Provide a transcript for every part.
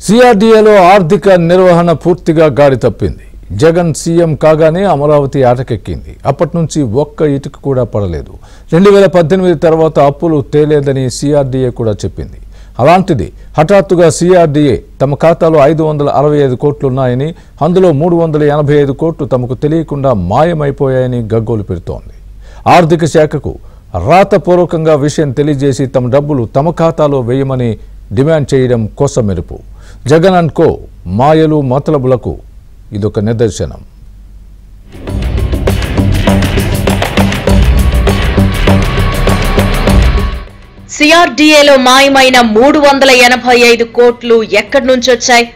సిఆర్డీఏలో ఆర్థిక నిర్వహణ పూర్తిగా గాడి తప్పింది. జగన్ సీఎం కాగానే అమరావతి ఆటకెక్కింది. అప్పటి నుంచి ఒక్క ఇటుక కూడా పడలేదు. 2018 తర్వాత అప్పులు తేలేదని సిఆర్డీఏ కూడా చెప్పింది. అలాంటిది హఠాత్తుగా సిఆర్డీఏ తమ ఖాతాలో 565 కోట్లున్నాయని, అందులో 385 కోట్లు తమకు తెలియకుండా మాయమైపోయాయని గగ్గోలు పెడుతోంది. ఆర్థిక శాఖకు రాతపూర్వకంగా విషయం తెలియజేసి తమ డబ్బులు తమ ఖాతాలో వేయమని డిమాండ్ చేయడం కోసమెరుపు. జగన్ అండ్ కో మాయలు మతలబులకు ఇదొక నిదర్శనం. సిఆర్డీఏలో మాయమైన 385 కోట్లు ఎక్కడి నుంచి వచ్చాయి?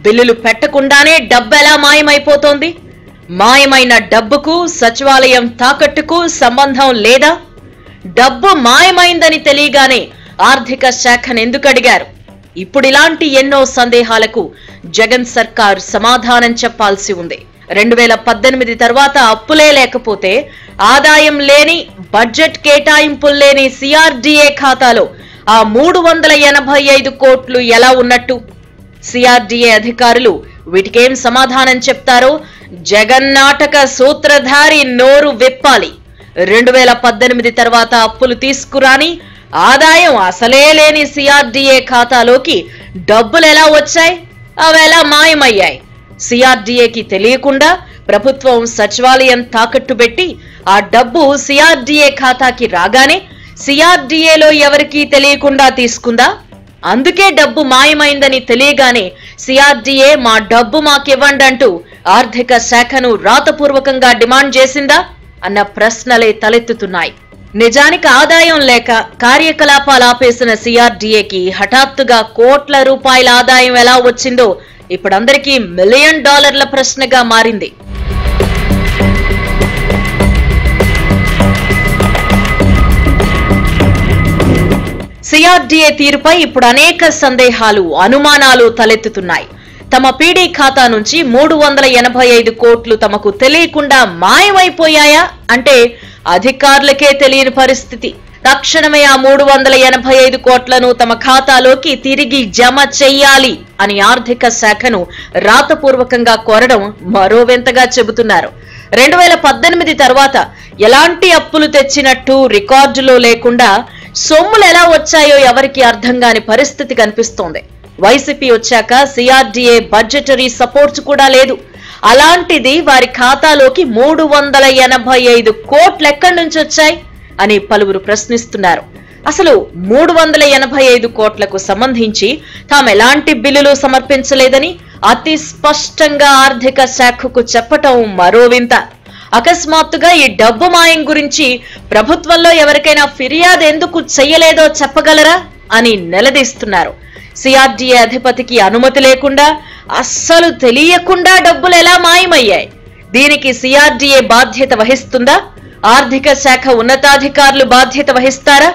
బిల్లులు పెట్టకుండానే డబ్బు ఎలా మాయమైపోతోంది? మాయమైన డబ్బుకు సచివాలయం తాకట్టుకు సంబంధం లేదా? డబ్బు మాయమైందని తెలియగానే ఆర్థిక శాఖను ఎందుకు అడిగారు? ఇప్పుడు ఇలాంటి ఎన్నో సందేహాలకు జగన్ సర్కార్ సమాధానం చెప్పాల్సి ఉంది. 2018 తర్వాత అప్పులే లేకపోతే ఆదాయం లేని, బడ్జెట్ కేటాయింపులు లేని సిఆర్డీఏ ఖాతాలో ఆ 385 కోట్లు ఎలా ఉన్నట్టు? సిఆర్డీఏ అధికారులు వీటికేం సమాధానం చెప్తారో జగన్ నాటక సూత్రధారి నోరు విప్పాలి. 2018 తర్వాత అప్పులు తీసుకురాని, ఆదాయం అసలే లేని సిఆర్డీఏ ఖాతాలోకి డబ్బులు ఎలా వచ్చాయి? అవి ఎలా మాయమయ్యాయి? సిఆర్డీఏకి తెలియకుండా ప్రభుత్వం సచివాలయం తాకట్టు పెట్టి ఆ డబ్బు సిఆర్డీఏ ఖాతాకి రాగానే సిఆర్డీఏలో ఎవరికీ తెలియకుండా తీసుకుందా? అందుకే డబ్బు మాయమైందని తెలియగానే సిఆర్డీఏ మా డబ్బు మాకివ్వండి అంటూ ఆర్థిక శాఖను రాతపూర్వకంగా డిమాండ్ చేసిందా అన్న ప్రశ్నలే తలెత్తుతున్నాయి. నిజానికి ఆదాయం లేక కార్యకలాపాలు ఆపేసిన సిఆర్డీఏకి హఠాత్తుగా కోట్ల రూపాయల ఆదాయం ఎలా వచ్చిందో ఇప్పుడందరికీ $1 మిలియన్ ప్రశ్నగా మారింది. సిఆర్డీఏ తీరుపై ఇప్పుడు అనేక సందేహాలు, అనుమానాలు తలెత్తుతున్నాయి. తమ పీడీ ఖాతా నుంచి 385 కోట్లు తమకు తెలియకుండా మాయమైపోయాయా అంటే అధికారులకే తెలియని పరిస్థితి. తక్షణమే ఆ 385 కోట్లను తమ ఖాతాలోకి తిరిగి జమ చెయ్యాలి అని ఆర్థిక శాఖను రాతపూర్వకంగా కోరడం మరో వింతగా చెబుతున్నారు. 2018 తర్వాత ఎలాంటి అప్పులు తెచ్చినట్టు రికార్డులో లేకుండా సొమ్ములు ఎలా వచ్చాయో ఎవరికి అర్థం కాని పరిస్థితి కనిపిస్తోంది. వైసీపీ వచ్చాక సిఆర్డీఏ బడ్జెటరీ సపోర్ట్ కూడా లేదు. అలాంటిది వారి ఖాతాలోకి 385 కోట్లు ఎక్కడి నుంచి వచ్చాయి అని పలువురు ప్రశ్నిస్తున్నారు. అసలు 385 కోట్లకు సంబంధించి తాము ఎలాంటి బిల్లులు సమర్పించలేదని అతి స్పష్టంగా ఆర్థిక శాఖకు చెప్పటం మరో వింత. అకస్మాత్తుగా ఈ డబ్బు మాయం గురించి ప్రభుత్వంలో ఎవరికైనా ఫిర్యాదు ఎందుకు చెయ్యలేదో చెప్పగలరా అని నిలదీస్తున్నారు. సిఆర్డీఏ అధిపతికి అనుమతి లేకుండా, అస్సలు తెలియకుండా డబ్బులు ఎలా మాయమయ్యాయి? దీనికి సిఆర్డీఏ బాధ్యత వహిస్తుందా? ఆర్థిక శాఖ ఉన్నతాధికారులు బాధ్యత వహిస్తారా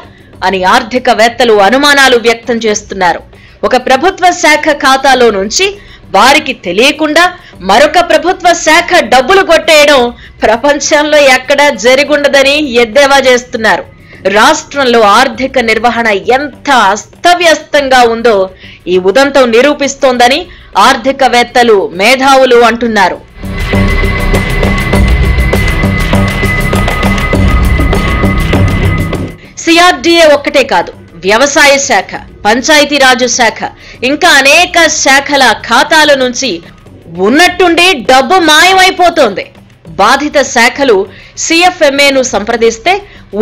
అని ఆర్థికవేత్తలు అనుమానాలు వ్యక్తం చేస్తున్నారు. ఒక ప్రభుత్వ శాఖ ఖాతాలో నుంచి వారికి తెలియకుండా మరొక ప్రభుత్వ శాఖ డబ్బులు కొట్టేయడం ప్రపంచంలో ఎక్కడా జరిగుండదని ఎద్దేవా చేస్తున్నారు. రాష్ట్రంలో ఆర్థిక నిర్వహణ ఎంత అస్తవ్యస్తంగా ఉందో ఈ ఉదంతం నిరూపిస్తోందని ఆర్థికవేత్తలు, మేధావులు అంటున్నారు. సిఆర్డీఏ ఒక్కటే కాదు, వ్యవసాయ శాఖ, పంచాయతీరాజు శాఖ, ఇంకా అనేక శాఖల ఖాతాల నుంచి ఉన్నట్టుండి డబ్బు మాయమైపోతోంది. బాధిత శాఖలు సిఎఫ్ఎంఏను సంప్రదిస్తే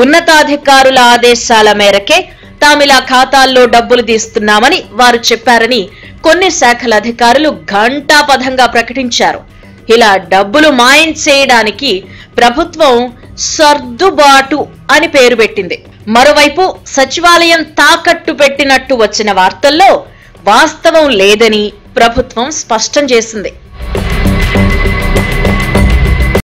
ఉన్నతాధికారుల ఆదేశాల మేరకే తామిలా ఖాతాల్లో డబ్బులు తీస్తున్నామని వారు చెప్పారని కొన్ని శాఖల అధికారులు ఘంటాపథంగా ప్రకటించారు. ఇలా డబ్బులు మాయం చేయడానికి ప్రభుత్వం సర్దుబాటు అని పేరు పెట్టింది. మరోవైపు సచివాలయం తాకట్టు పెట్టినట్టు వచ్చిన వార్తల్లో వాస్తవం లేదని ప్రభుత్వం స్పష్టం చేసింది.